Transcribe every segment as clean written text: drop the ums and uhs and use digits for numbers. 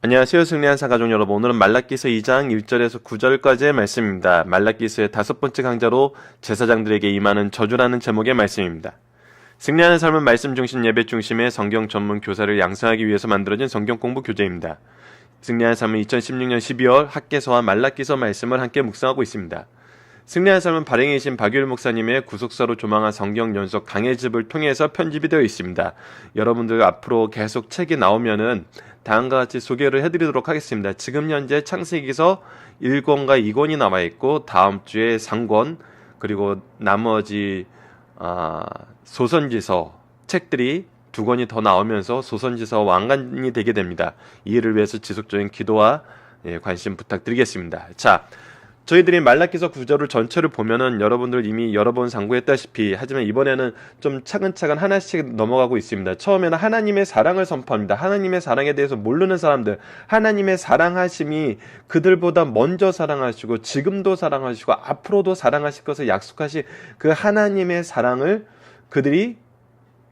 안녕하세요. 승리한 사가족 여러분. 오늘은 말라기서 2장 1절에서 9절까지의 말씀입니다. 말라기서의 5번째 강좌로 제사장들에게 임하는 저주라는 제목의 말씀입니다. 승리하는 삶은 말씀 중심 예배 중심의 성경 전문 교사를 양성하기 위해서 만들어진 성경 공부 교재입니다. 승리하는 삶은 2016년 12월 학개서와 말라기서 말씀을 함께 묵상하고 있습니다. 승리하는 삶은 발행이신 박유일 목사님의 구속사로 조망한 성경 연속 강해집을 통해서 편집이 되어 있습니다. 여러분들 앞으로 계속 책이 나오면은 다음과 같이 소개를 해드리도록 하겠습니다. 지금 현재 창세기서 1권과 2권이 남아있고 다음 주에 3권 그리고 나머지 소선지서 책들이 2권이 더 나오면서 소선지서 완간이 되게 됩니다. 이해를 위해서 지속적인 기도와 관심 부탁드리겠습니다. 자, 저희들이 말라기서 9절을 전체를 보면은 여러분들 이미 여러 번 상고했다시피 하지만 이번에는 좀 차근차근 하나씩 넘어가고 있습니다. 처음에는 하나님의 사랑을 선포합니다. 하나님의 사랑에 대해서 모르는 사람들, 하나님의 사랑하심이 그들보다 먼저 사랑하시고 지금도 사랑하시고 앞으로도 사랑하실 것을 약속하신 그 하나님의 사랑을 그들이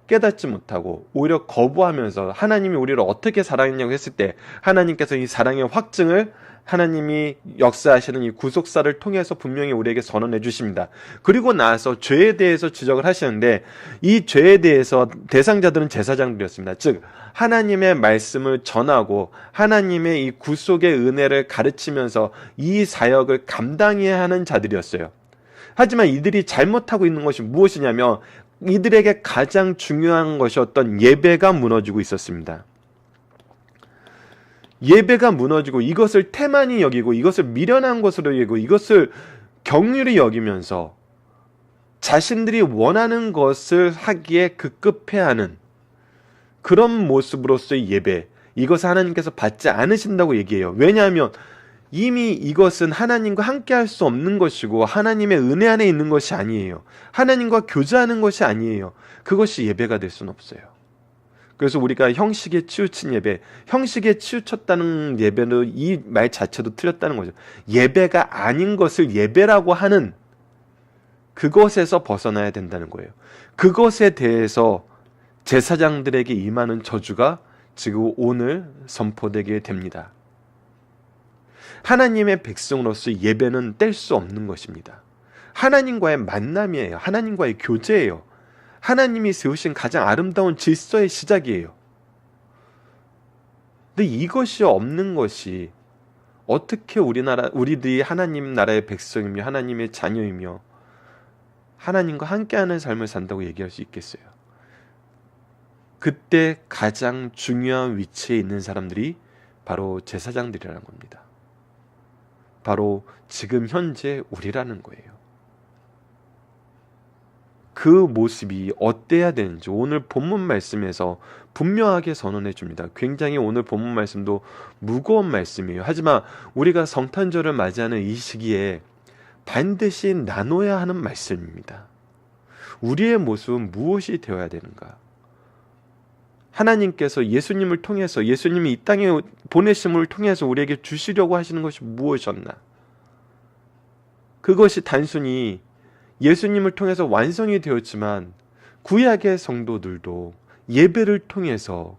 깨닫지 못하고 오히려 거부하면서 하나님이 우리를 어떻게 사랑했냐고 했을 때 하나님께서 이 사랑의 확증을 하나님이 역사하시는 이 구속사를 통해서 분명히 우리에게 선언해 주십니다. 그리고 나서 죄에 대해서 지적을 하시는데 이 죄에 대해서 대상자들은 제사장들이었습니다. 즉 하나님의 말씀을 전하고 하나님의 이 구속의 은혜를 가르치면서 이 사역을 감당해야 하는 자들이었어요. 하지만 이들이 잘못하고 있는 것이 무엇이냐면 이들에게 가장 중요한 것이었던 예배가 무너지고 있었습니다. 예배가 무너지고 이것을 태만히 여기고 이것을 미련한 것으로 여기고 이것을 경륜히 여기면서 자신들이 원하는 것을 하기에 급급해하는 그런 모습으로서의 예배, 이것을 하나님께서 받지 않으신다고 얘기해요. 왜냐하면 이미 이것은 하나님과 함께 할 수 없는 것이고 하나님의 은혜 안에 있는 것이 아니에요. 하나님과 교제하는 것이 아니에요. 그것이 예배가 될 수는 없어요. 그래서 우리가 형식에 치우친 예배, 형식에 치우쳤다는 예배는 이 말 자체도 틀렸다는 거죠. 예배가 아닌 것을 예배라고 하는 그것에서 벗어나야 된다는 거예요. 그것에 대해서 제사장들에게 임하는 저주가 지금 오늘 선포되게 됩니다. 하나님의 백성으로서 예배는 뗄 수 없는 것입니다. 하나님과의 만남이에요. 하나님과의 교제예요. 하나님이 세우신 가장 아름다운 질서의 시작이에요. 근데 이것이 없는 것이 어떻게 우리들이 하나님 나라의 백성이며 하나님의 자녀이며 하나님과 함께하는 삶을 산다고 얘기할 수 있겠어요? 그때 가장 중요한 위치에 있는 사람들이 바로 제사장들이라는 겁니다. 바로 지금 현재 우리라는 거예요. 그 모습이 어때야 되는지 오늘 본문 말씀에서 분명하게 선언해 줍니다. 굉장히 오늘 본문 말씀도 무거운 말씀이에요. 하지만 우리가 성탄절을 맞이하는 이 시기에 반드시 나눠야 하는 말씀입니다. 우리의 모습은 무엇이 되어야 되는가? 하나님께서 예수님을 통해서 예수님이 이 땅에 보내심을 통해서 우리에게 주시려고 하시는 것이 무엇이었나? 그것이 단순히 예수님을 통해서 완성이 되었지만 구약의 성도들도 예배를 통해서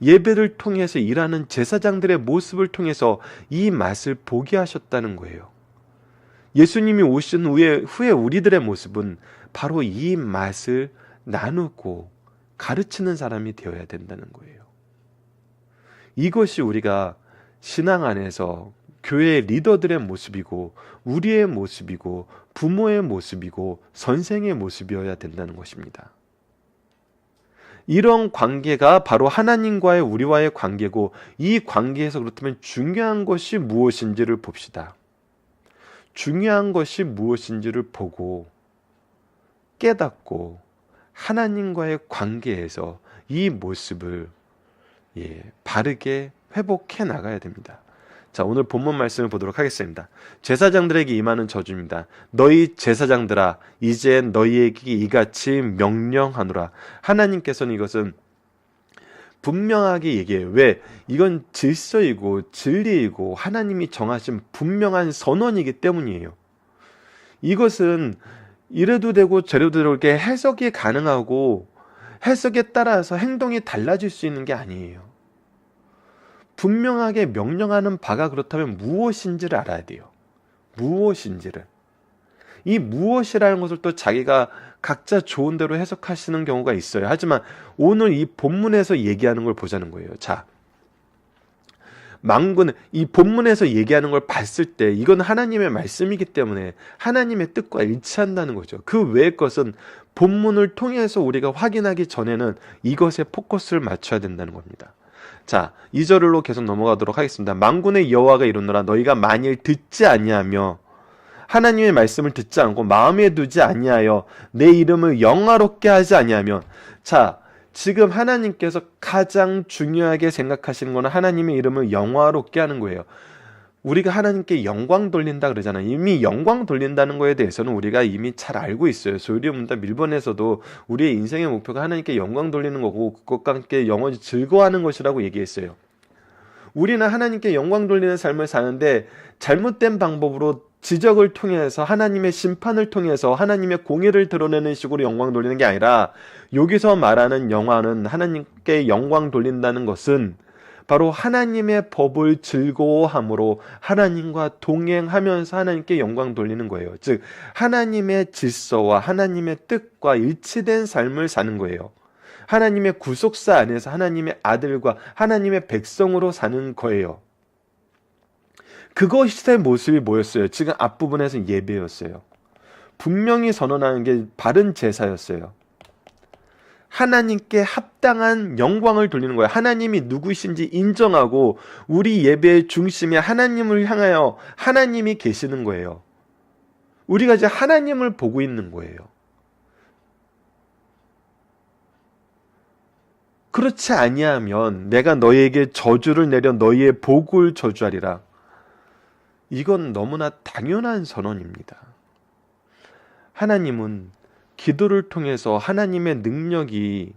일하는 제사장들의 모습을 통해서 이 맛을 보게 하셨다는 거예요. 예수님이 오신 후에 우리들의 모습은 바로 이 맛을 나누고 가르치는 사람이 되어야 된다는 거예요. 이것이 우리가 신앙 안에서 교회의 리더들의 모습이고 우리의 모습이고 부모의 모습이고 선생의 모습이어야 된다는 것입니다. 이런 관계가 바로 하나님과의 우리와의 관계고 이 관계에서 그렇다면 중요한 것이 무엇인지를 봅시다. 중요한 것이 무엇인지를 보고 깨닫고 하나님과의 관계에서 이 모습을 바르게 회복해 나가야 됩니다. 자, 오늘 본문 말씀을 보도록 하겠습니다. 제사장들에게 임하는 저주입니다. 너희 제사장들아, 이제 너희에게 이같이 명령하노라. 하나님께서는 이것은 분명하게 얘기해요. 왜? 이건 질서이고 진리이고 하나님이 정하신 분명한 선언이기 때문이에요. 이것은 이래도 되고 저래도 되고 이렇게 해석이 가능하고 해석에 따라서 행동이 달라질 수 있는 게 아니에요. 분명하게 명령하는 바가 그렇다면 무엇인지를 알아야 돼요. 무엇인지를. 이 무엇이라는 것을 또 자기가 각자 좋은 대로 해석하시는 경우가 있어요. 하지만 오늘 이 본문에서 얘기하는 걸 보자는 거예요. 자, 망군은 이 본문에서 얘기하는 걸 봤을 때 이건 하나님의 말씀이기 때문에 하나님의 뜻과 일치한다는 거죠. 그 외의 것은 본문을 통해서 우리가 확인하기 전에는 이것에 포커스를 맞춰야 된다는 겁니다. 자, 2절로 계속 넘어가도록 하겠습니다. 만군의 여호와가 이르노라 너희가 만일 듣지 아니하며 하나님의 말씀을 듣지 않고 마음에 두지 아니하여 내 이름을 영화롭게 하지 아니하면, 자, 지금 하나님께서 가장 중요하게 생각하시는 것은 하나님의 이름을 영화롭게 하는 거예요. 우리가 하나님께 영광 돌린다 그러잖아요. 이미 영광 돌린다는 거에 대해서는 우리가 이미 잘 알고 있어요. 소유리문답 1번에서도 우리의 인생의 목표가 하나님께 영광 돌리는 거고 그것과 함께 영원히 즐거워하는 것이라고 얘기했어요. 우리는 하나님께 영광 돌리는 삶을 사는데 잘못된 방법으로 지적을 통해서 하나님의 심판을 통해서 하나님의 공의를 드러내는 식으로 영광 돌리는 게 아니라, 여기서 말하는 영화는 하나님께 영광 돌린다는 것은 바로 하나님의 법을 즐거워함으로 하나님과 동행하면서 하나님께 영광 돌리는 거예요. 즉 하나님의 질서와 하나님의 뜻과 일치된 삶을 사는 거예요. 하나님의 구속사 안에서 하나님의 아들과 하나님의 백성으로 사는 거예요. 그것의 모습이 뭐였어요? 지금 앞부분에서 예배였어요. 분명히 선언하는 게 바른 제사였어요. 하나님께 합당한 영광을 돌리는 거예요. 하나님이 누구신지 인정하고 우리 예배의 중심에 하나님을 향하여 하나님이 계시는 거예요. 우리가 이제 하나님을 보고 있는 거예요. 그렇지 아니하면 내가 너희에게 저주를 내려 너희의 복을 저주하리라. 이건 너무나 당연한 선언입니다. 하나님은 기도를 통해서 하나님의 능력이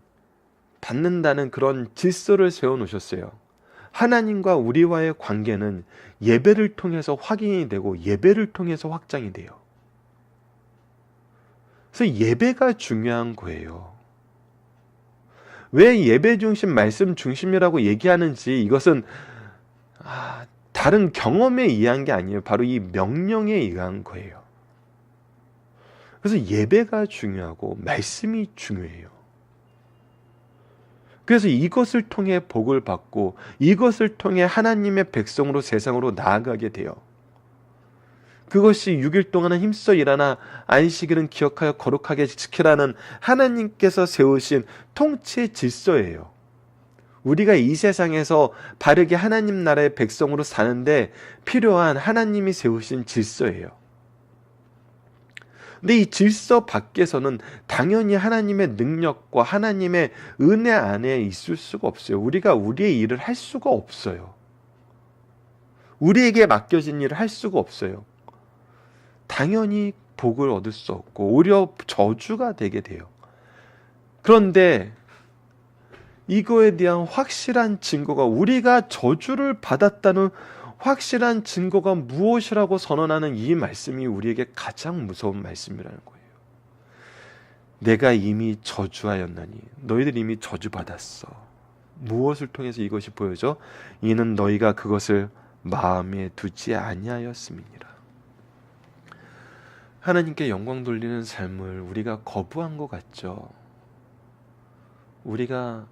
받는다는 그런 질서를 세워놓으셨어요. 하나님과 우리와의 관계는 예배를 통해서 확인이 되고 예배를 통해서 확장이 돼요. 그래서 예배가 중요한 거예요. 왜 예배 중심, 말씀 중심이라고 얘기하는지 이것은 다른 경험에 의한 게 아니에요. 바로 이 명령에 의한 거예요. 그래서 예배가 중요하고 말씀이 중요해요. 그래서 이것을 통해 복을 받고 이것을 통해 하나님의 백성으로 세상으로 나아가게 돼요. 그것이 6일 동안은 힘써 일하나 안식일은 기억하여 거룩하게 지키라는 하나님께서 세우신 통치의 질서예요. 우리가 이 세상에서 바르게 하나님 나라의 백성으로 사는데 필요한 하나님이 세우신 질서예요. 근데 이 질서 밖에서는 당연히 하나님의 능력과 하나님의 은혜 안에 있을 수가 없어요. 우리가 우리의 일을 할 수가 없어요. 우리에게 맡겨진 일을 할 수가 없어요. 당연히 복을 얻을 수 없고 오히려 저주가 되게 돼요. 그런데 이거에 대한 확실한 증거가, 우리가 저주를 받았다는 확실한 증거가 무엇이라고 선언하는 이 말씀이 우리에게 가장 무서운 말씀이라는 거예요. 내가 이미 저주하였나니 너희들 이미 저주받았어. 무엇을 통해서 이것이 보여져? 이는 너희가 그것을 마음에 두지 아니하였음이니라. 하나님께 영광 돌리는 삶을 우리가 거부한 것 같죠. 우리가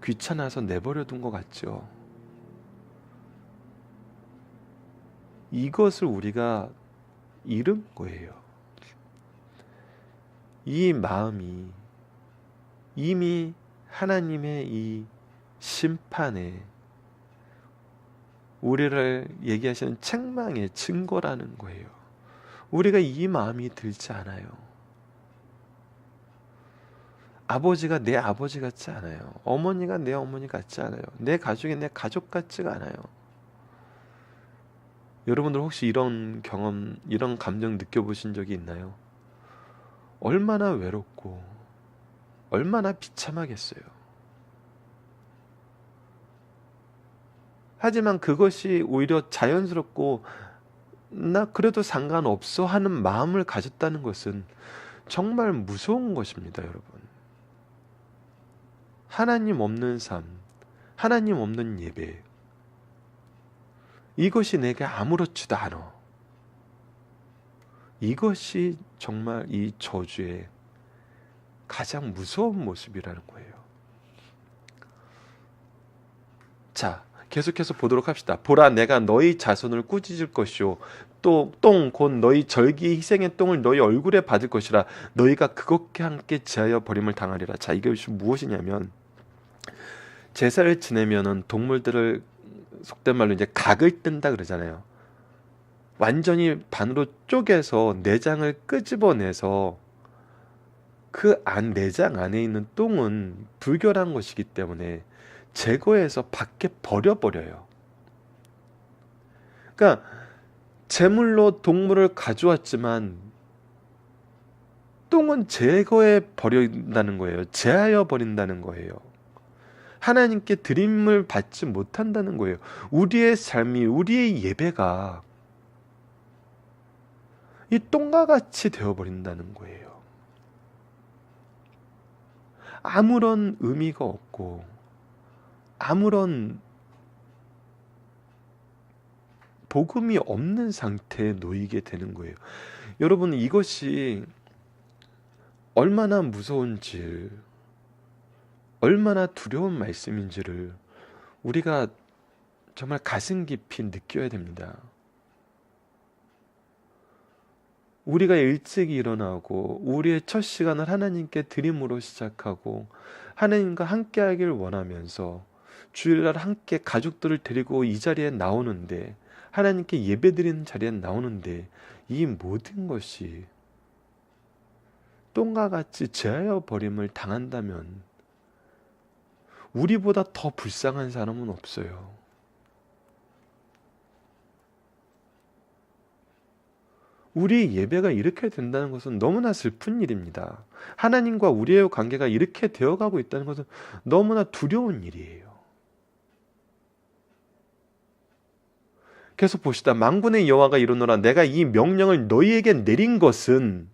귀찮아서 내버려 둔 것 같죠. 이것을 우리가 잃은 거예요. 이 마음이 이미 하나님의 이 심판에 우리를 얘기하시는 책망의 증거라는 거예요. 우리가 이 마음이 들지 않아요. 아버지가 내 아버지 같지 않아요. 어머니가 내 어머니 같지 않아요. 내 가족이 내 가족 같지가 않아요. 여러분들 혹시 이런 경험, 이런 감정 느껴보신 적이 있나요? 얼마나 외롭고 얼마나 비참하겠어요. 하지만 그것이 오히려 자연스럽고 나 그래도 상관없어 하는 마음을 가졌다는 것은 정말 무서운 것입니다, 여러분. 하나님 없는 삶, 하나님 없는 예배, 이것이 내게 아무렇지도 않아. 이것이 정말 이 저주의 가장 무서운 모습이라는 거예요. 자, 계속해서 보도록 합시다. 보라, 내가 너희 자손을 꾸짖을 것이요 또 똥 곧 너희 절기 희생의 똥을 너희 얼굴에 받을 것이라. 너희가 그것과 함께 제하여 버림을 당하리라. 자, 이것이 무엇이냐면, 제사를 지내면은 동물들을 속된 말로 이제 각을 뜬다 그러잖아요. 완전히 반으로 쪼개서 내장을 끄집어내서 그 내장 안에 있는 똥은 불결한 것이기 때문에 제거해서 밖에 버려버려요. 그러니까 제물로 동물을 가져왔지만 똥은 제거해 버린다는 거예요. 제하여 버린다는 거예요. 하나님께 드림을 받지 못한다는 거예요. 우리의 삶이, 우리의 예배가 이 똥과 같이 되어버린다는 거예요. 아무런 의미가 없고 아무런 복음이 없는 상태에 놓이게 되는 거예요. 여러분, 이것이 얼마나 무서운지, 얼마나 두려운 말씀인지를 우리가 정말 가슴 깊이 느껴야 됩니다. 우리가 일찍 일어나고 우리의 첫 시간을 하나님께 드림으로 시작하고 하나님과 함께 하길 원하면서 주일날 함께 가족들을 데리고 이 자리에 나오는데, 하나님께 예배드리는 자리에 나오는데, 이 모든 것이 똥과 같이 제하여 버림을 당한다면 우리보다 더 불쌍한 사람은 없어요. 우리의 예배가 이렇게 된다는 것은 너무나 슬픈 일입니다. 하나님과 우리의 관계가 이렇게 되어가고 있다는 것은 너무나 두려운 일이에요. 계속 봅시다. 만군의 여호와가 이르노라, 내가 이 명령을 너희에게 내린 것은,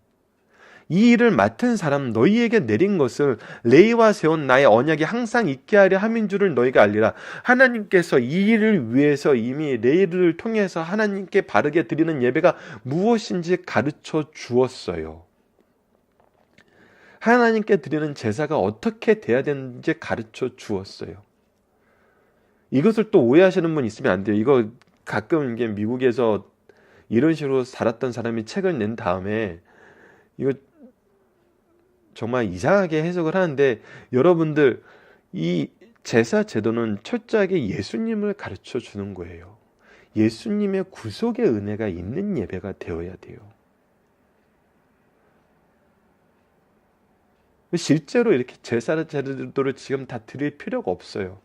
이 일을 맡은 사람 너희에게 내린 것을 레위와 세운 나의 언약이 항상 있게 하려 함인 줄을 너희가 알리라. 하나님께서 이 일을 위해서 이미 레위를 통해서 하나님께 바르게 드리는 예배가 무엇인지 가르쳐 주었어요. 하나님께 드리는 제사가 어떻게 돼야 되는지 가르쳐 주었어요. 이것을 또 오해하시는 분 있으면 안 돼요. 이거 가끔 이게 미국에서 이런 식으로 살았던 사람이 책을 낸 다음에 이거 정말 이상하게 해석을 하는데, 여러분들, 이 제사 제도는 철저하게 예수님을 가르쳐 주는 거예요. 예수님의 구속의 은혜가 있는 예배가 되어야 돼요. 실제로 이렇게 제사 제도를 지금 다 드릴 필요가 없어요.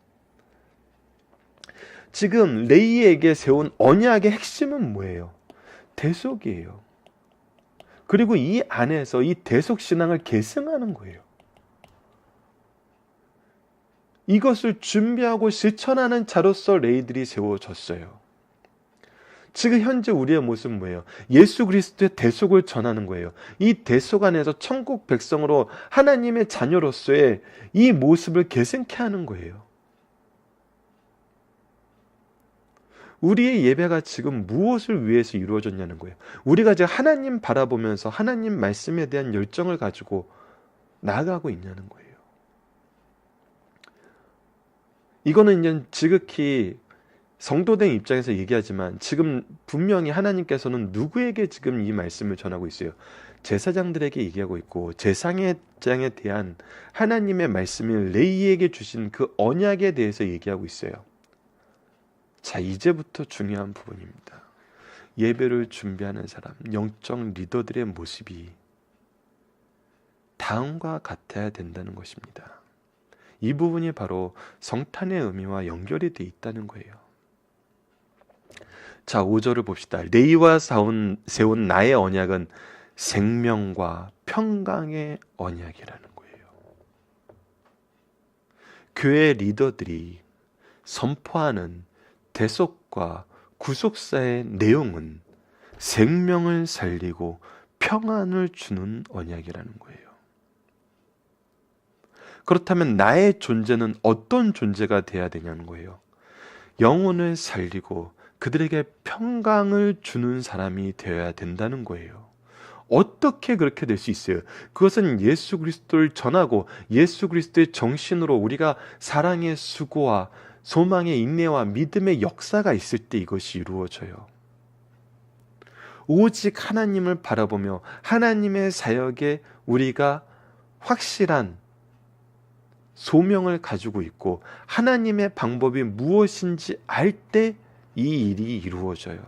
지금 레위에게 세운 언약의 핵심은 뭐예요? 대속이에요. 그리고 이 안에서 이 대속 신앙을 계승하는 거예요. 이것을 준비하고 실천하는 자로서 레위들이 세워졌어요. 지금 현재 우리의 모습은 뭐예요? 예수 그리스도의 대속을 전하는 거예요. 이 대속 안에서 천국 백성으로 하나님의 자녀로서의 이 모습을 계승케 하는 거예요. 우리의 예배가 지금 무엇을 위해서 이루어졌냐는 거예요. 우리가 지금 하나님 바라보면서 하나님 말씀에 대한 열정을 가지고 나아가고 있냐는 거예요. 이거는 이제 지극히 성도된 입장에서 얘기하지만, 지금 분명히 하나님께서는 누구에게 지금 이 말씀을 전하고 있어요? 제사장들에게 얘기하고 있고, 제사장에 대한 하나님의 말씀을 레위에게 주신 그 언약에 대해서 얘기하고 있어요. 자, 이제부터 중요한 부분입니다. 예배를 준비하는 사람, 영적 리더들의 모습이 다음과 같아야 된다는 것입니다. 이 부분이 바로 성탄의 의미와 연결이 되어 있다는 거예요. 자, 5절을 봅시다. 레위와 세운 나의 언약은 생명과 평강의 언약이라는 거예요. 교회 리더들이 선포하는 대속과 구속사의 내용은 생명을 살리고 평안을 주는 언약이라는 거예요. 그렇다면 나의 존재는 어떤 존재가 돼야 되냐는 거예요. 영혼을 살리고 그들에게 평강을 주는 사람이 되어야 된다는 거예요. 어떻게 그렇게 될 수 있어요? 그것은 예수 그리스도를 전하고 예수 그리스도의 정신으로 우리가 사랑의 수고와 소망의 인내와 믿음의 역사가 있을 때 이것이 이루어져요. 오직 하나님을 바라보며 하나님의 사역에 우리가 확실한 소명을 가지고 있고 하나님의 방법이 무엇인지 알 때 이 일이 이루어져요.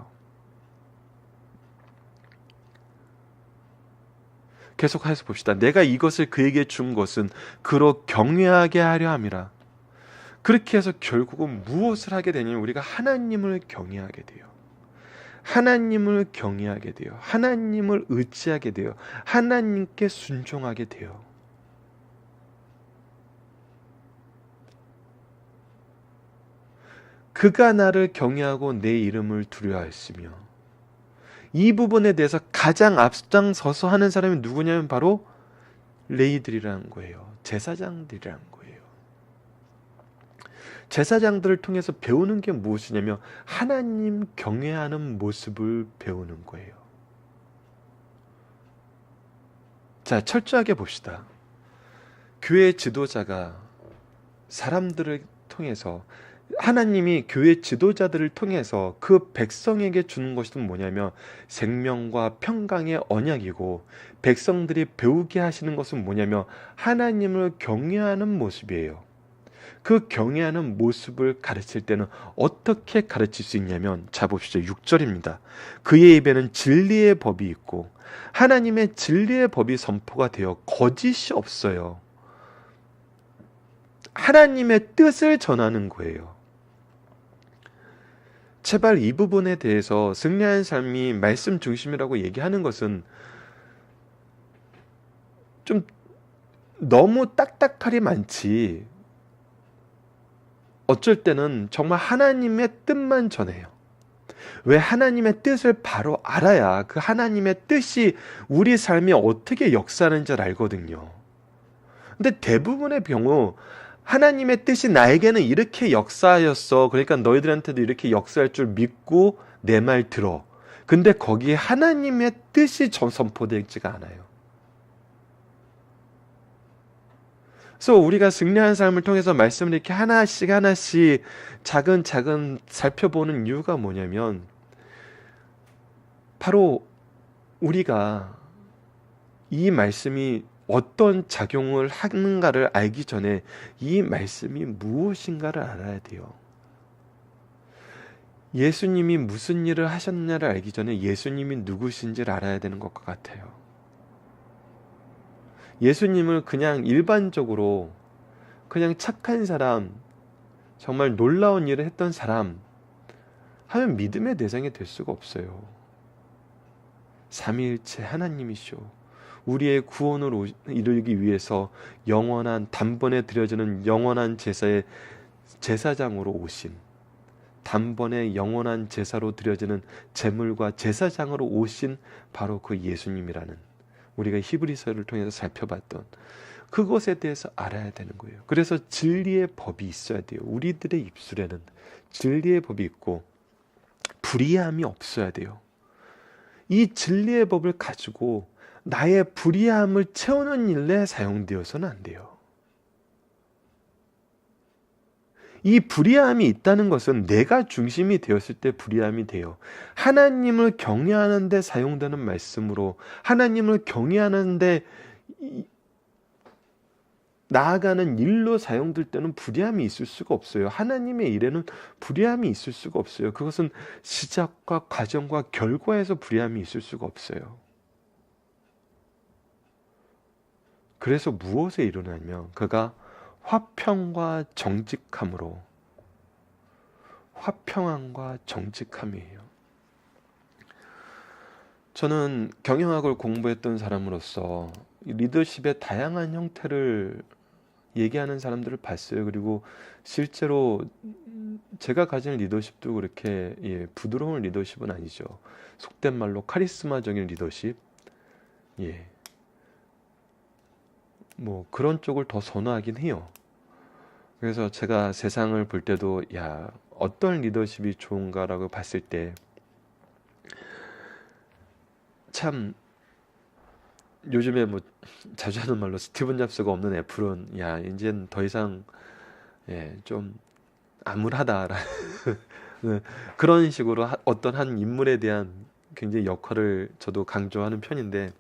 계속해서 봅시다. 내가 이것을 그에게 준 것은 그로 경외하게 하려 함이라. 그렇게 해서 결국은 무엇을 하게 되냐면 우리가 하나님을 경외하게 돼요. 하나님을 경외하게 돼요. 하나님을 의지하게 돼요. 하나님께 순종하게 돼요. 그가 나를 경외하고 내 이름을 두려워했으며, 이 부분에 대해서 가장 앞장서서 하는 사람이 누구냐면 바로 레위들이라는 거예요. 제사장들이라는 거예요. 제사장들을 통해서 배우는 게 무엇이냐면 하나님 경외하는 모습을 배우는 거예요. 자, 철저하게 봅시다. 교회 지도자가 사람들을 통해서, 하나님이 교회 지도자들을 통해서 그 백성에게 주는 것은 뭐냐면 생명과 평강의 언약이고, 백성들이 배우게 하시는 것은 뭐냐면 하나님을 경외하는 모습이에요. 그 경외하는 모습을 가르칠 때는 어떻게 가르칠 수 있냐면, 자 봅시죠. 6절입니다. 그의 입에는 진리의 법이 있고 하나님의 진리의 법이 선포가 되어 거짓이 없어요. 하나님의 뜻을 전하는 거예요. 제발 이 부분에 대해서 승리하는 삶이 말씀 중심이라고 얘기하는 것은 좀 너무 딱딱할이 많지, 어쩔 때는 정말 하나님의 뜻만 전해요. 왜? 하나님의 뜻을 바로 알아야 그 하나님의 뜻이 우리 삶에 어떻게 역사하는지를 알거든요. 근데 대부분의 경우 하나님의 뜻이 나에게는 이렇게 역사하였어, 그러니까 너희들한테도 이렇게 역사할 줄 믿고 내 말 들어. 근데 거기에 하나님의 뜻이 선포되지가 않아요. 그래서 우리가 승리하는 삶을 통해서 말씀을 이렇게 하나씩 하나씩 차근차근 살펴보는 이유가 뭐냐면, 바로 우리가 이 말씀이 어떤 작용을 하는가를 알기 전에 이 말씀이 무엇인가를 알아야 돼요. 예수님이 무슨 일을 하셨냐를 알기 전에 예수님이 누구신지를 알아야 되는 것과 같아요. 예수님을 그냥 일반적으로 그냥 착한 사람, 정말 놀라운 일을 했던 사람 하면 믿음의 대상이 될 수가 없어요. 삼위일체 하나님이시오. 우리의 구원을 이루기 위해서 영원한, 단번에 드려지는 영원한 제사의 제사장으로 오신, 단번에 영원한 제사로 드려지는 제물과 제사장으로 오신 바로 그 예수님이라는, 우리가 히브리서를 통해서 살펴봤던 그것에 대해서 알아야 되는 거예요. 그래서 진리의 법이 있어야 돼요. 우리들의 입술에는 진리의 법이 있고 불의함이 없어야 돼요. 이 진리의 법을 가지고 나의 불의함을 채우는 일에 사용되어서는 안 돼요. 이 불의함이 있다는 것은 내가 중심이 되었을 때 불의함이 돼요. 하나님을 경외하는 데 사용되는 말씀으로 하나님을 경외하는 데 나아가는 일로 사용될 때는 불의함이 있을 수가 없어요. 하나님의 일에는 불의함이 있을 수가 없어요. 그것은 시작과 과정과 결과에서 불의함이 있을 수가 없어요. 그래서 무엇에 이르냐면 그가 화평과 정직함으로, 화평함과 정직함이에요. 저는 경영학을 공부했던 사람으로서 리더십의 다양한 형태를 얘기하는 사람들을 봤어요. 그리고 실제로 제가 가진 리더십도 그렇게 부드러운 리더십은 아니죠. 속된 말로 카리스마적인 리더십. 뭐 그런 쪽을 더 선호하긴 해요. 그래서 제가 세상을 볼 때도 야, 어떤 리더십이 좋은가라고 봤을 때 참 요즘에 뭐 자주 하는 말로 스티븐 잡스가 없는 애플은 야, 이젠 더 이상 좀 암울하다라는 그런 식으로 어떤 한 인물에 대한 굉장히 역할을 저도 강조하는 편인데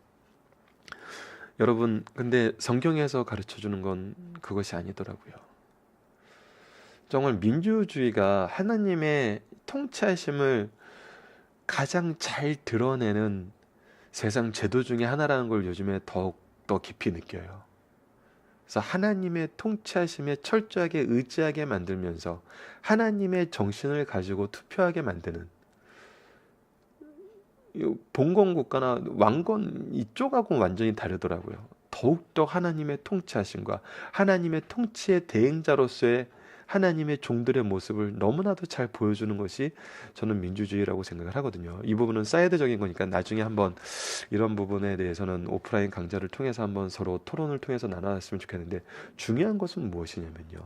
여러분 근데 성경에서 가르쳐 주는 건 그것이 아니더라고요. 정말 민주주의가 하나님의 통치하심을 가장 잘 드러내는 세상 제도 중에 하나라는 걸 요즘에 더욱 더 깊이 느껴요. 그래서 하나님의 통치하심에 철저하게 의지하게 만들면서 하나님의 정신을 가지고 투표하게 만드는 봉건 국가나 왕건 이쪽하고는 완전히 다르더라고요. 더욱더 하나님의 통치하심과 하나님의 통치의 대행자로서의 하나님의 종들의 모습을 너무나도 잘 보여주는 것이 저는 민주주의라고 생각을 하거든요. 이 부분은 사이드적인 거니까 나중에 한번 이런 부분에 대해서는 오프라인 강좌를 통해서 한번 서로 토론을 통해서 나눴으면 좋겠는데 중요한 것은 무엇이냐면요.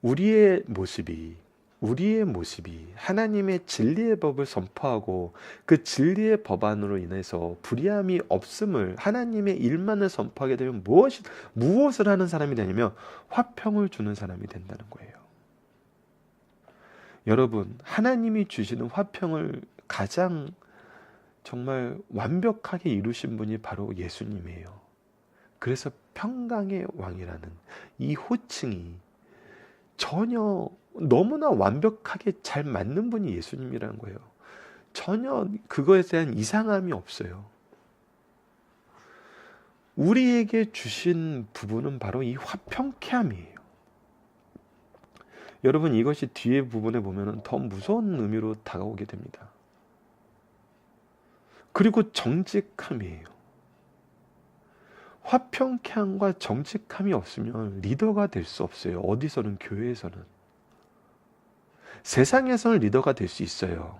우리의 모습이 하나님의 진리의 법을 선포하고 그 진리의 법안으로 인해서 불의함이 없음을 하나님의 일만을 선포하게 되면 무엇을 하는 사람이 되냐면 화평을 주는 사람이 된다는 거예요. 여러분, 하나님이 주시는 화평을 가장 정말 완벽하게 이루신 분이 바로 예수님이에요. 그래서 평강의 왕이라는 이 호칭이 전혀 너무나 완벽하게 잘 맞는 분이 예수님이라는 거예요. 전혀 그거에 대한 이상함이 없어요. 우리에게 주신 부분은 바로 이 화평케함이에요. 여러분 이것이 뒤에 부분에 보면 더 무서운 의미로 다가오게 됩니다. 그리고 정직함이에요. 화평케함과 정직함이 없으면 리더가 될 수 없어요. 어디서는 교회에서는. 세상에서는 리더가 될 수 있어요.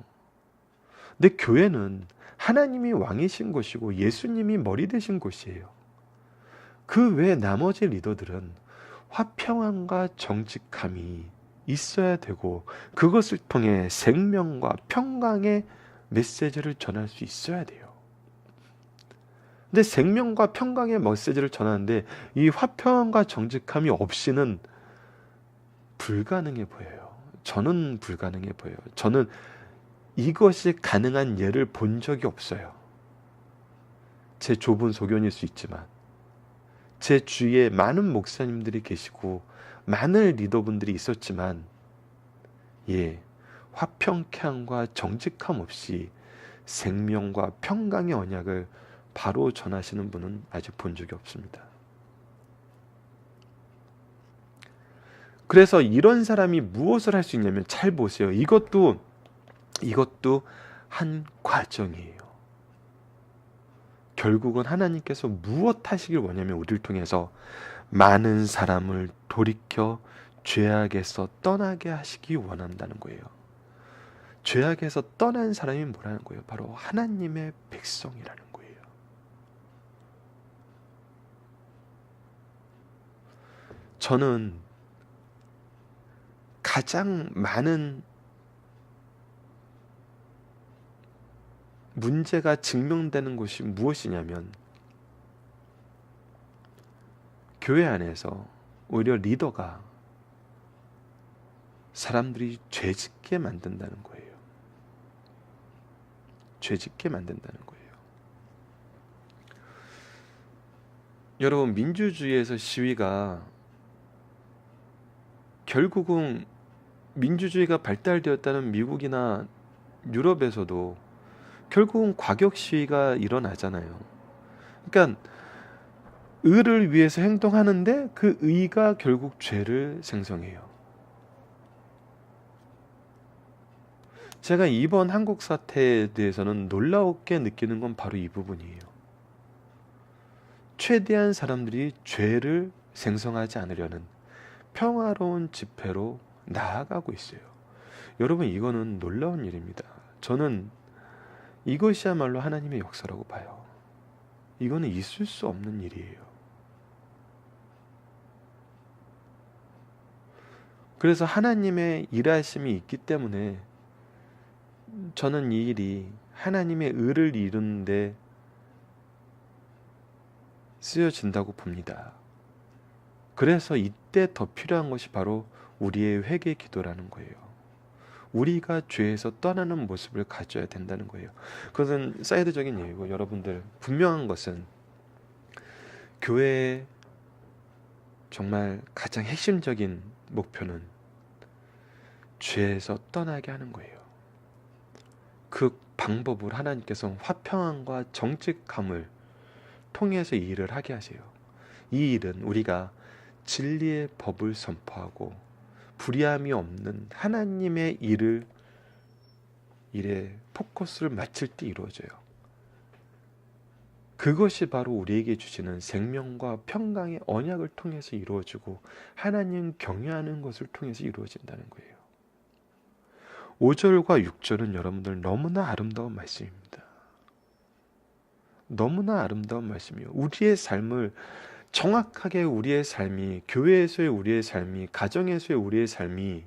근데 교회는 하나님이 왕이신 곳이고 예수님이 머리 되신 곳이에요. 그 외 나머지 리더들은 화평함과 정직함이 있어야 되고 그것을 통해 생명과 평강의 메시지를 전할 수 있어야 돼요. 근데 생명과 평강의 메시지를 전하는데 이 화평함과 정직함이 없이는 불가능해 보여요. 저는 불가능해 보여요. 저는 이것이 가능한 예를 본 적이 없어요. 제 좁은 소견일 수 있지만 제 주위에 많은 목사님들이 계시고 많은 리더분들이 있었지만 화평케함과 정직함 없이 생명과 평강의 언약을 바로 전하시는 분은 아직 본 적이 없습니다. 그래서 이런 사람이 무엇을 할 수 있냐면 잘 보세요. 이것도 한 과정이에요. 결국은 하나님께서 무엇 하시길 원하면 우리를 통해서 많은 사람을 돌이켜 죄악에서 떠나게 하시기 원한다는 거예요. 죄악에서 떠난 사람이 뭐라는 거예요? 바로 하나님의 백성이라는 거예요. 저는 가장 많은 문제가 증명되는 것이 무엇이냐면 교회 안에서 오히려 리더가 사람들이 죄짓게 만든다는 거예요. 죄짓게 만든다는 거예요. 여러분 민주주의에서 시위가 결국은 민주주의가 발달되었다는 미국이나 유럽에서도 결국은 과격 시위가 일어나잖아요. 그러니까 의를 위해서 행동하는데 그 의가 결국 죄를 생성해요. 제가 이번 한국 사태에 대해서는 놀라웠게 느끼는 건 바로 이 부분이에요. 최대한 사람들이 죄를 생성하지 않으려는 평화로운 집회로 나아가고 있어요. 여러분 이거는 놀라운 일입니다. 저는 이것이야말로 하나님의 역사라고 봐요. 이거는 있을 수 없는 일이에요. 그래서 하나님의 일하심이 있기 때문에 저는 이 일이 하나님의 의를 이루는데 쓰여진다고 봅니다. 그래서 이때 더 필요한 것이 바로 우리의 회개 기도라는 거예요. 우리가 죄에서 떠나는 모습을 가져야 된다는 거예요. 그것은 사이드적인 얘기고, 여러분들 분명한 것은 교회의 정말 가장 핵심적인 목표는 죄에서 떠나게 하는 거예요. 그 방법을 하나님께서 화평함과 정직함을 통해서 이 일을 하게 하세요. 이 일은 우리가 진리의 법을 선포하고 불의함이 없는 하나님의 일에 포커스를 맞출 때 이루어져요. 그것이 바로 우리에게 주시는 생명과 평강의 언약을 통해서 이루어지고 하나님 경외하는 것을 통해서 이루어진다는 거예요. 5절과 6절은 여러분들 너무나 아름다운 말씀입니다. 너무나 아름다운 말씀이에요. 우리의 삶을 정확하게, 우리의 삶이, 교회에서의 우리의 삶이, 가정에서의 우리의 삶이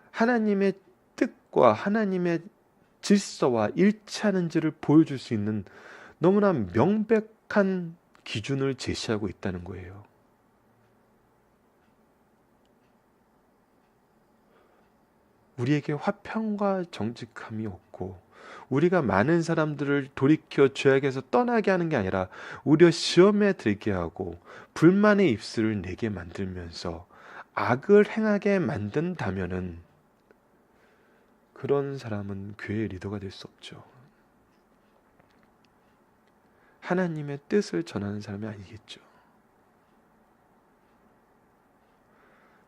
하나님의 뜻과 하나님의 질서와 일치하는지를 보여줄 수 있는 너무나 명백한 기준을 제시하고 있다는 거예요. 우리에게 화평과 정직함이 없고, 우리가 많은 사람들을 돌이켜 죄악에서 떠나게 하는 게 아니라 오히려 시험에 들게 하고 불만의 입술을 내게 만들면서 악을 행하게 만든다면은 그런 사람은 교회의 리더가 될 수 없죠. 하나님의 뜻을 전하는 사람이 아니겠죠.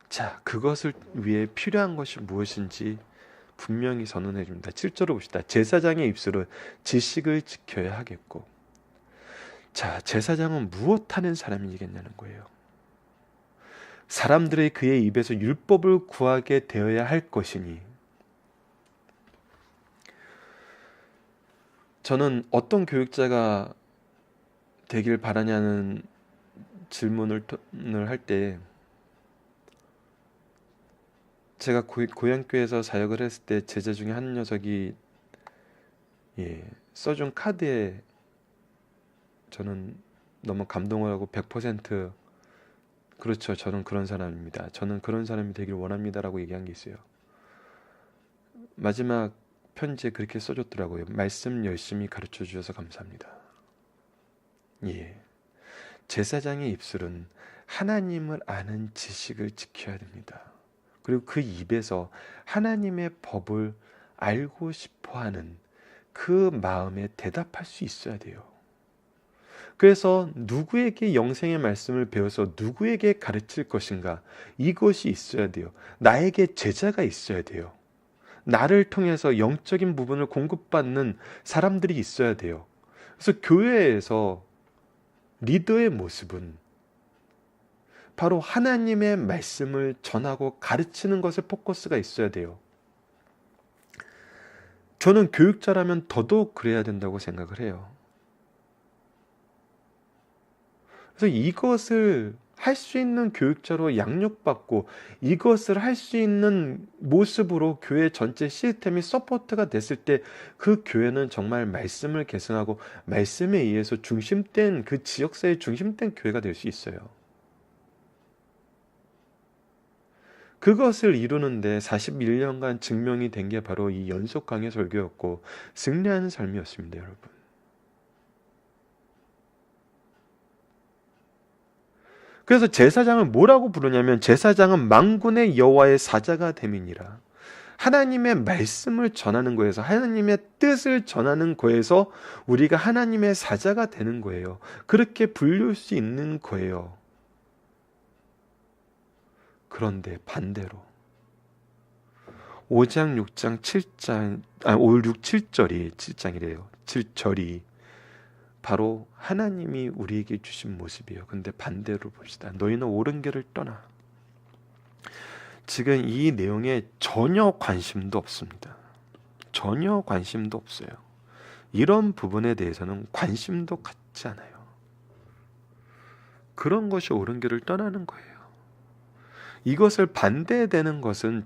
자, 그것을 위해 필요한 것이 무엇인지 분명히 선언해 줍니다. 7절을 봅시다. 제사장의 입술은 지식을 지켜야 하겠고. 자, 제사장은 무엇하는 사람이겠냐는 거예요. 사람들의 그의 입에서 율법을 구하게 되어야 할 것이니, 저는 어떤 교육자가 되길 바라냐는 질문을 할 때, 제가 고향교회에서 사역을 했을 때 제자 중에 한 녀석이 써준 카드에 저는 너무 감동을 하고 100% 그렇죠, 저는 그런 사람입니다, 저는 그런 사람이 되길 원합니다 라고 얘기한 게 있어요. 마지막 편지에 그렇게 써줬더라고요. 말씀 열심히 가르쳐 주셔서 감사합니다. 제사장의 입술은 하나님을 아는 지식을 지켜야 됩니다. 그리고 그 입에서 하나님의 법을 알고 싶어하는 그 마음에 대답할 수 있어야 돼요. 그래서 누구에게 영생의 말씀을 배워서 누구에게 가르칠 것인가, 이것이 있어야 돼요. 나에게 제자가 있어야 돼요. 나를 통해서 영적인 부분을 공급받는 사람들이 있어야 돼요. 그래서 교회에서 리더의 모습은 바로 하나님의 말씀을 전하고 가르치는 것에 포커스가 있어야 돼요. 저는 교육자라면 더더욱 그래야 된다고 생각을 해요. 그래서 이것을 할 수 있는 교육자로 양육받고 이것을 할 수 있는 모습으로 교회 전체 시스템이 서포트가 됐을 때 그 교회는 정말 말씀을 계승하고 말씀에 의해서 중심된, 그 지역사회의 중심된 교회가 될 수 있어요. 그것을 이루는데 41년간 증명이 된 게 바로 이 연속 강의 설교였고 승리하는 삶이었습니다, 여러분. 그래서 제사장을 뭐라고 부르냐면, 제사장은 만군의 여호와의 사자가 됨이니라. 하나님의 말씀을 전하는 거에서, 하나님의 뜻을 전하는 거에서 우리가 하나님의 사자가 되는 거예요. 그렇게 불릴 수 있는 거예요. 그런데 반대로 5장, 6장, 7장, 5, 6, 7절이 7장이래요. 7절이 바로 하나님이 우리에게 주신 모습이에요. 근데 반대로 봅시다. 너희는 옳은 길을 떠나. 지금 이 내용에 전혀 관심도 없습니다. 전혀 관심도 없어요. 이런 부분에 대해서는 관심도 갖지 않아요. 그런 것이 옳은 길을 떠나는 거예요. 이것을 반대되는 것은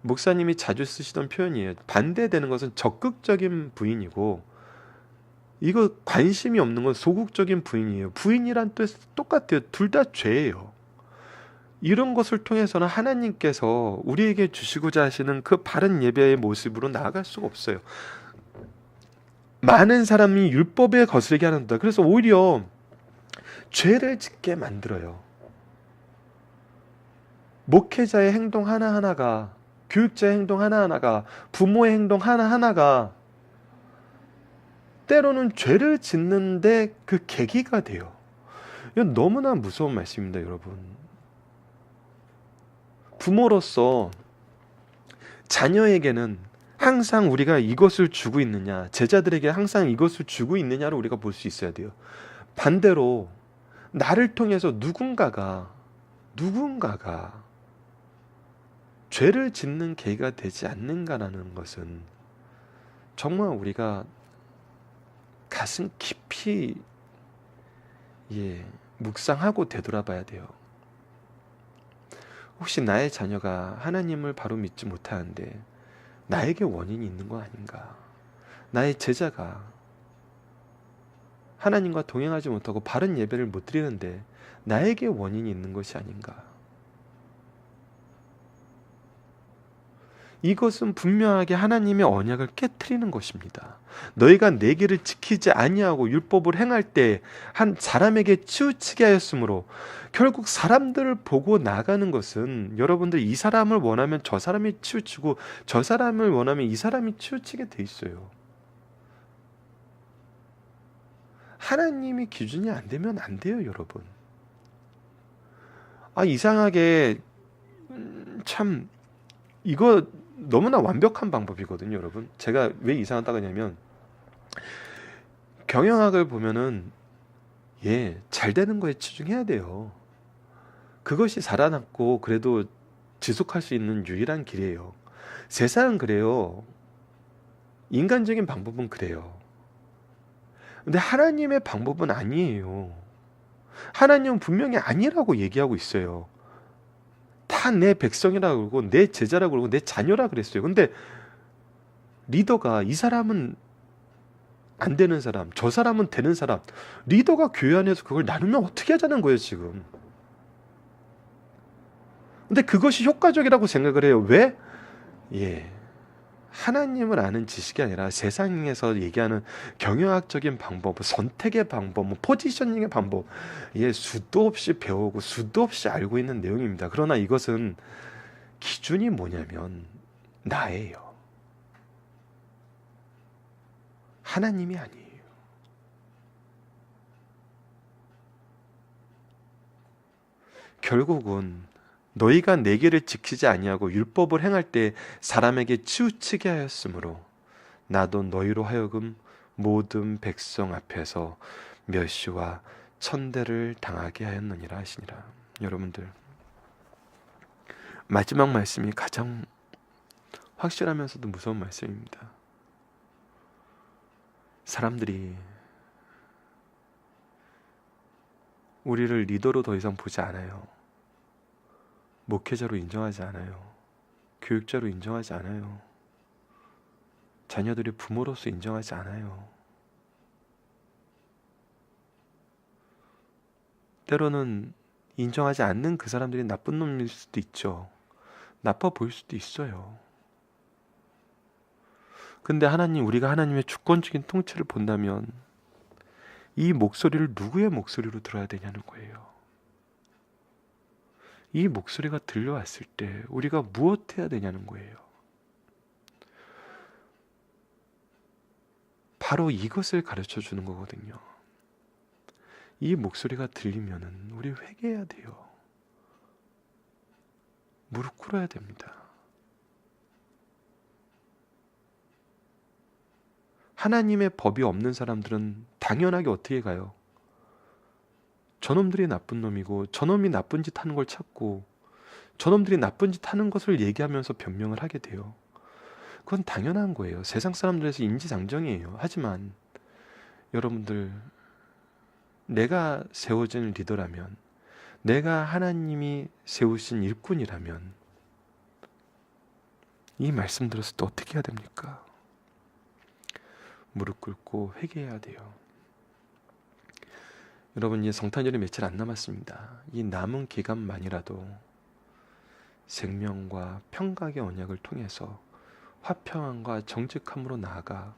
목사님이 자주 쓰시던 표현이에요. 반대되는 것은 적극적인 부인이고 이거 관심이 없는 건 소극적인 부인이에요. 부인이란 뜻 똑같아요. 둘 다 죄예요. 이런 것을 통해서는 하나님께서 우리에게 주시고자 하시는 그 바른 예배의 모습으로 나아갈 수가 없어요. 많은 사람이 율법에 거스르게 하는다. 그래서 오히려 죄를 짓게 만들어요. 목회자의 행동 하나하나가, 교육자의 행동 하나하나가, 부모의 행동 하나하나가 때로는 죄를 짓는데 그 계기가 돼요. 이건 너무나 무서운 말씀입니다, 여러분. 부모로서 자녀에게는 항상 우리가 이것을 주고 있느냐, 제자들에게 항상 이것을 주고 있느냐를 우리가 볼 수 있어야 돼요. 반대로 나를 통해서 누군가가 죄를 짓는 계기가 되지 않는가라는 것은 정말 우리가 가슴 깊이 묵상하고 되돌아봐야 돼요. 혹시 나의 자녀가 하나님을 바로 믿지 못하는데 나에게 원인이 있는 거 아닌가? 나의 제자가 하나님과 동행하지 못하고 바른 예배를 못 드리는데 나에게 원인이 있는 것이 아닌가? 이것은 분명하게 하나님의 언약을 깨트리는 것입니다. 너희가 내 길을 지키지 아니하고 율법을 행할 때 한 사람에게 치우치게 하였으므로, 결국 사람들을 보고 나가는 것은 여러분들 이 사람을 원하면 저 사람이 치우치고 저 사람을 원하면 이 사람이 치우치게 돼 있어요. 하나님이 기준이 안 되면 안 돼요, 여러분. 이상하게 참 이거 너무나 완벽한 방법이거든요, 여러분. 제가 왜 이상하다고 하냐면 경영학을 보면은 잘 되는 거에 치중해야 돼요. 그것이 살아남고 그래도 지속할 수 있는 유일한 길이에요. 세상은 그래요. 인간적인 방법은 그래요. 근데 하나님의 방법은 아니에요. 하나님은 분명히 아니라고 얘기하고 있어요. 다 내 백성이라고 그러고 내 제자라고 그러고 내 자녀라 그랬어요. 근데 리더가 이 사람은 안 되는 사람, 저 사람은 되는 사람, 리더가 교회 안에서 그걸 나누면 어떻게 하자는 거예요, 지금. 근데 그것이 효과적이라고 생각을 해요. 왜? 하나님을 아는 지식이 아니라 세상에서 얘기하는 경영학적인 방법, 선택의 방법, 포지셔닝의 방법, 수도 없이 배우고 수도 없이 알고 있는 내용입니다. 그러나 이것은 기준이 뭐냐면 나예요. 하나님이 아니에요. 결국은 너희가 내 길을 지키지 아니하고 율법을 행할 때 사람에게 치우치게 하였으므로 나도 너희로 하여금 모든 백성 앞에서 멸시와 천대를 당하게 하였느니라 하시니라. 여러분들, 마지막 말씀이 가장 확실하면서도 무서운 말씀입니다. 사람들이 우리를 리더로 더 이상 보지 않아요. 목회자로 인정하지 않아요. 교육자로 인정하지 않아요. 자녀들이 부모로서 인정하지 않아요. 때로는 인정하지 않는 그 사람들이 나쁜 놈일 수도 있죠. 나빠 보일 수도 있어요. 근데 우리가 하나님의 주권적인 통치를 본다면 이 목소리를 누구의 목소리로 들어야 되냐는 거예요. 이 목소리가 들려왔을 때 우리가 무엇 해야 되냐는 거예요. 바로 이것을 가르쳐 주는 거거든요. 이 목소리가 들리면은 우리 회개해야 돼요. 무릎 꿇어야 됩니다. 하나님의 법이 없는 사람들은 당연하게 어떻게 가요? 저놈들이 나쁜 놈이고 저놈이 나쁜 짓 하는 걸 찾고 저놈들이 나쁜 짓 하는 것을 얘기하면서 변명을 하게 돼요. 그건 당연한 거예요. 세상 사람들에서 인지상정이에요. 하지만 여러분들, 내가 세워진 리더라면, 내가 하나님이 세우신 일꾼이라면 이 말씀 들었을 때 어떻게 해야 됩니까? 무릎 꿇고 회개해야 돼요. 여러분, 이제 성탄절이 며칠 안 남았습니다. 이 남은 기간만이라도 생명과 평강의 언약을 통해서 화평함과 정직함으로 나아가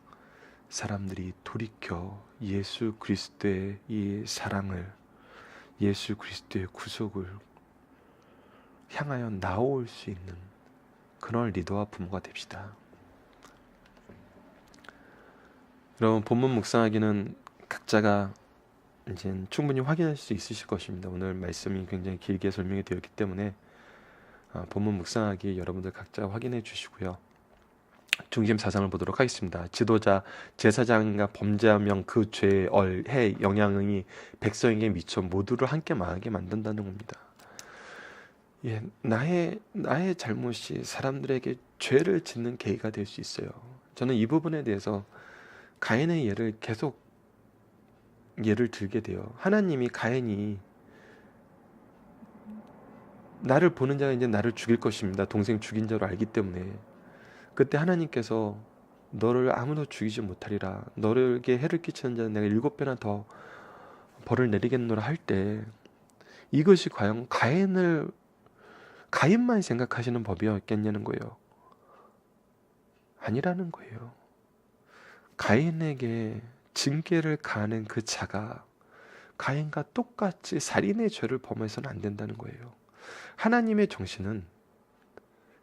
사람들이 돌이켜 예수 그리스도의 이 사랑을, 예수 그리스도의 구속을 향하여 나올 수 있는 그런 리더와 부모가 됩시다. 여러분, 본문 묵상하기는 각자가 이제 충분히 확인할 수 있으실 것입니다. 오늘 말씀이 굉장히 길게 설명이 되었기 때문에 본문 묵상하기 여러분들 각자 확인해 주시고요. 중심 사상을 보도록 하겠습니다. 지도자, 제사장과 범죄하면 그 죄의 해 영향이 백성에게 미쳐 모두를 함께 망하게 만든다는 겁니다. 예, 나의 잘못이 사람들에게 죄를 짓는 계기가 될 수 있어요. 저는 이 부분에 대해서 가인의 예를 계속 예를 들게 돼요. 하나님이 가인이 나를 보는 자가 이제 나를 죽일 것입니다. 동생 죽인 자로 알기 때문에 그때 하나님께서 너를 아무도 죽이지 못하리라. 너에게 해를 끼치는 자는 내가 7배나 더 벌을 내리겠노라 할 때 이것이 과연 가인만 생각하시는 법이었겠냐는 거예요. 아니라는 거예요. 가인에게 징계를 가하는 그 자가 가인과 똑같이 살인의 죄를 범해서는 안 된다는 거예요. 하나님의 정신은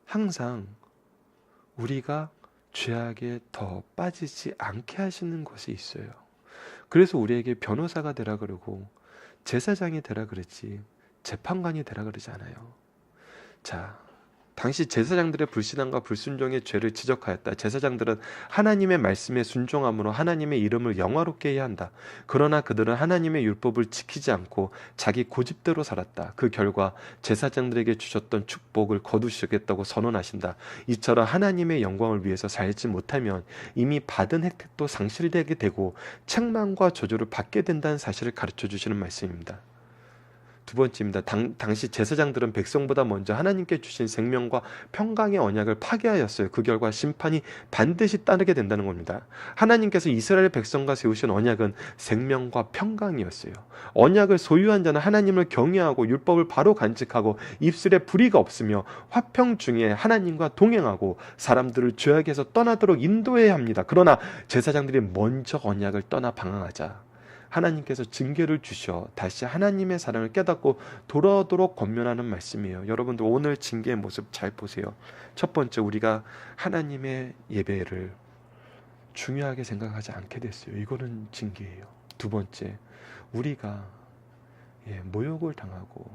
항상 우리가 죄악에 더 빠지지 않게 하시는 것이 있어요. 그래서 우리에게 변호사가 되라 그러고 제사장이 되라 그러지 재판관이 되라 그러지 않아요. 자, 당시 제사장들의 불신앙과 불순종의 죄를 지적하였다. 제사장들은 하나님의 말씀에 순종함으로 하나님의 이름을 영화롭게 해야 한다. 그러나 그들은 하나님의 율법을 지키지 않고 자기 고집대로 살았다. 그 결과 제사장들에게 주셨던 축복을 거두시겠다고 선언하신다. 이처럼 하나님의 영광을 위해서 살지 못하면 이미 받은 혜택도 상실되게 되고 책망과 저주를 받게 된다는 사실을 가르쳐 주시는 말씀입니다. 두 번째입니다. 당시 제사장들은 백성보다 먼저 하나님께 주신 생명과 평강의 언약을 파괴하였어요. 그 결과 심판이 반드시 따르게 된다는 겁니다. 하나님께서 이스라엘 백성과 세우신 언약은 생명과 평강이었어요. 언약을 소유한 자는 하나님을 경외하고 율법을 바로 간직하고 입술에 불의가 없으며 화평 중에 하나님과 동행하고 사람들을 죄악에서 떠나도록 인도해야 합니다. 그러나 제사장들이 먼저 언약을 떠나 방황하자 하나님께서 징계를 주셔 다시 하나님의 사랑을 깨닫고 돌아오도록 권면하는 말씀이에요. 여러분들 오늘 징계의 모습 잘 보세요. 첫 번째, 우리가 하나님의 예배를 중요하게 생각하지 않게 됐어요. 이거는 징계예요. 두 번째, 우리가 모욕을 당하고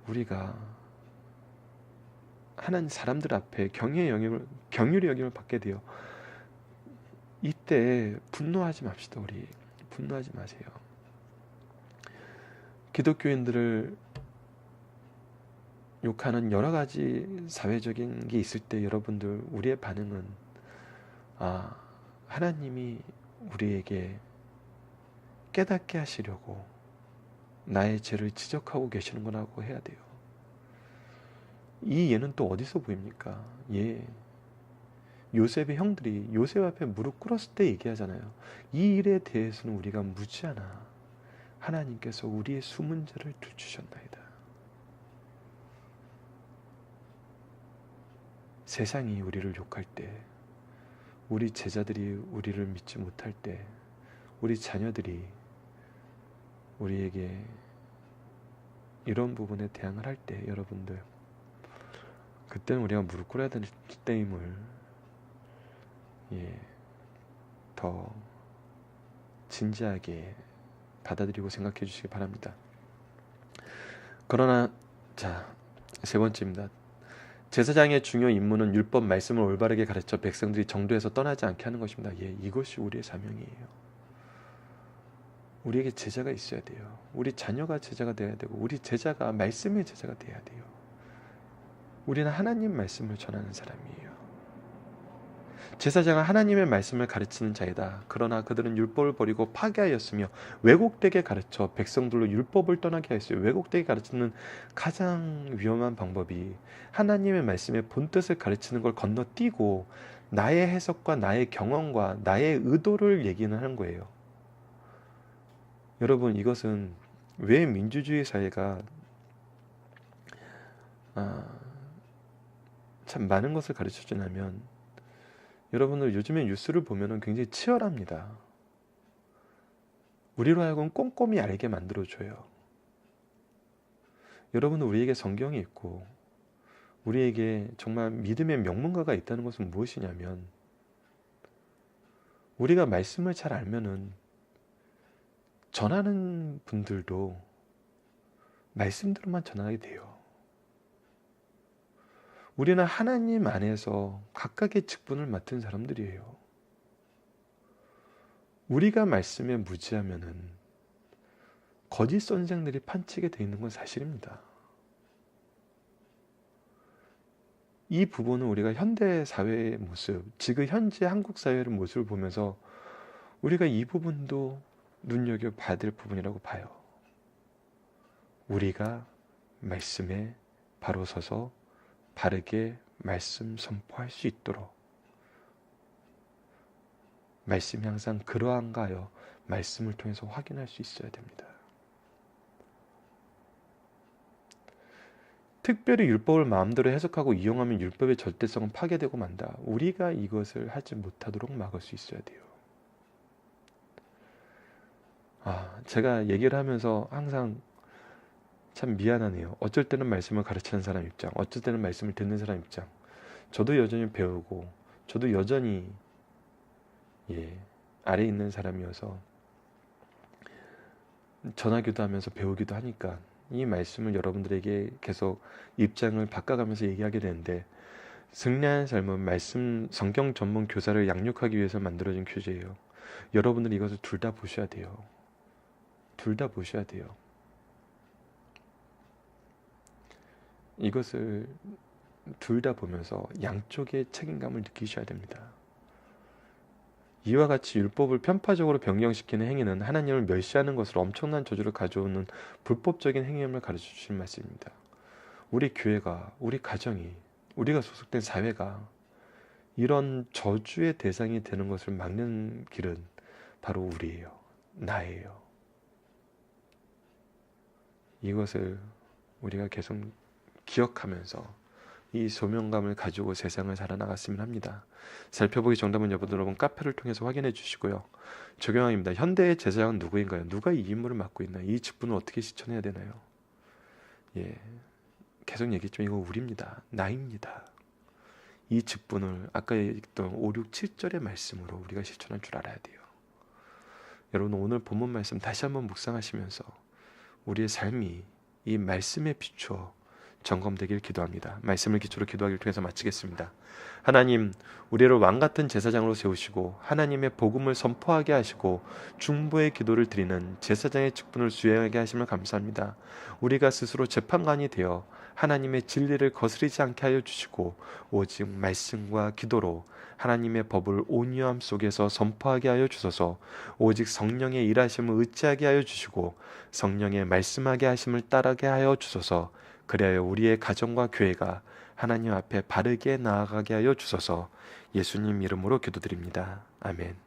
우리가 하나님 사람들 앞에 경외의 영향을 받게 돼요. 이때 분노하지 맙시다. 우리 분노하지 마세요. 기독교인들을 욕하는 여러 가지 사회적인 게 있을 때 여러분들 우리의 반응은 하나님이 우리에게 깨닫게 하시려고 나의 죄를 지적하고 계시는구나고 해야 돼요. 이 예는 또 어디서 보입니까? 요셉의 형들이 요셉 앞에 무릎 꿇었을 때 얘기하잖아요. 이 일에 대해서는 우리가 무지하나 하나님께서 우리의 숨은 죄를 들추셨나이다. 세상이 우리를 욕할 때, 우리 제자들이 우리를 믿지 못할 때, 우리 자녀들이 우리에게 이런 부분에 대항을 할 때 여러분들 그때는 우리가 무릎 꿇어야 되는 때임을 더 진지하게 받아들이고 생각해 주시기 바랍니다. 그러나 세 번째입니다. 제사장의 중요 임무는 율법 말씀을 올바르게 가르쳐 백성들이 정도에서 떠나지 않게 하는 것입니다. 이것이 우리의 사명이에요. 우리에게 제자가 있어야 돼요. 우리 자녀가 제자가 돼야 되고 우리 제자가 말씀의 제자가 돼야 돼요. 우리는 하나님 말씀을 전하는 사람이에요. 제사장은 하나님의 말씀을 가르치는 자이다. 그러나 그들은 율법을 버리고 파괴하였으며 왜곡되게 가르쳐 백성들로 율법을 떠나게 하였어요. 왜곡되게 가르치는 가장 위험한 방법이 하나님의 말씀의 본뜻을 가르치는 걸 건너뛰고 나의 해석과 나의 경험과 나의 의도를 얘기는 하는 거예요. 여러분, 이것은 왜 민주주의 사회가 참 많은 것을 가르쳐 주냐면, 여러분들 요즘에 뉴스를 보면 굉장히 치열합니다. 우리로 하여금 꼼꼼히 알게 만들어줘요. 여러분은 우리에게 성경이 있고 우리에게 정말 믿음의 명문가가 있다는 것은 무엇이냐면, 우리가 말씀을 잘 알면은 전하는 분들도 말씀대로만 전하게 돼요. 우리는 하나님 안에서 각각의 직분을 맡은 사람들이에요. 우리가 말씀에 무지하면은 거짓 선생들이 판치게 돼 있는 건 사실입니다. 이 부분은 우리가 현대 사회의 모습, 지금 현재 한국 사회의 모습을 보면서 우리가 이 부분도 눈여겨봐야 될 부분이라고 봐요. 우리가 말씀에 바로 서서 바르게 말씀 선포할 수 있도록, 말씀이 항상 그러한가 하여 말씀을 통해서 확인할 수 있어야 됩니다. 특별히 율법을 마음대로 해석하고 이용하면 율법의 절대성은 파괴되고 만다. 우리가 이것을 하지 못하도록 막을 수 있어야 돼요. 제가 얘기를 하면서 항상 참 미안하네요. 어쩔 때는 말씀을 가르치는 사람 입장, 어쩔 때는 말씀을 듣는 사람 입장. 저도 여전히 배우고, 저도 여전히 아래에 있는 사람이어서 전하기도 하면서 배우기도 하니까 이 말씀을 여러분들에게 계속 입장을 바꿔가면서 얘기하게 되는데, 승리한 삶은 말씀 성경 전문 교사를 양육하기 위해서 만들어진 교재예요. 여러분들이 이것을 둘 다 보셔야 돼요. 둘 다 보셔야 돼요. 이것을 둘 다 보면서 양쪽의 책임감을 느끼셔야 됩니다. 이와 같이 율법을 편파적으로 변경시키는 행위는 하나님을 멸시하는 것으로 엄청난 저주를 가져오는 불법적인 행위임을 가르쳐 주신 말씀입니다. 우리 교회가, 우리 가정이, 우리가 소속된 사회가 이런 저주의 대상이 되는 것을 막는 길은 바로 우리예요. 나예요. 이것을 우리가 계속 기억하면서 이 소명감을 가지고 세상을 살아나갔으면 합니다. 살펴보기 정답은 여러분 카페를 통해서 확인해 주시고요. 적용합니다. 현대의 제사장은 누구인가요? 누가 이 임무를 맡고 있나요? 이 직분을 어떻게 실천해야 되나요? 계속 얘기했지만 이거 우리입니다. 나입니다. 이 직분을 아까 얘기했던 5, 6, 7절의 말씀으로 우리가 실천할 줄 알아야 돼요. 여러분, 오늘 본문 말씀 다시 한번 묵상하시면서 우리의 삶이 이 말씀에 비추어 점검되길 기도합니다. 말씀을 기초로 기도하기를 통해서 마치겠습니다. 하나님, 우리를 왕같은 제사장으로 세우시고 하나님의 복음을 선포하게 하시고 중보의 기도를 드리는 제사장의 직분을 수행하게 하심을 감사합니다. 우리가 스스로 재판관이 되어 하나님의 진리를 거스르지 않게 하여 주시고 오직 말씀과 기도로 하나님의 법을 온유함 속에서 선포하게 하여 주소서. 오직 성령의 일하심을 의지하게 하여 주시고 성령의 말씀하게 하심을 따르게 하여 주소서. 그래야 우리의 가정과 교회가 하나님 앞에 바르게 나아가게 하여 주소서. 예수님 이름으로 기도드립니다. 아멘.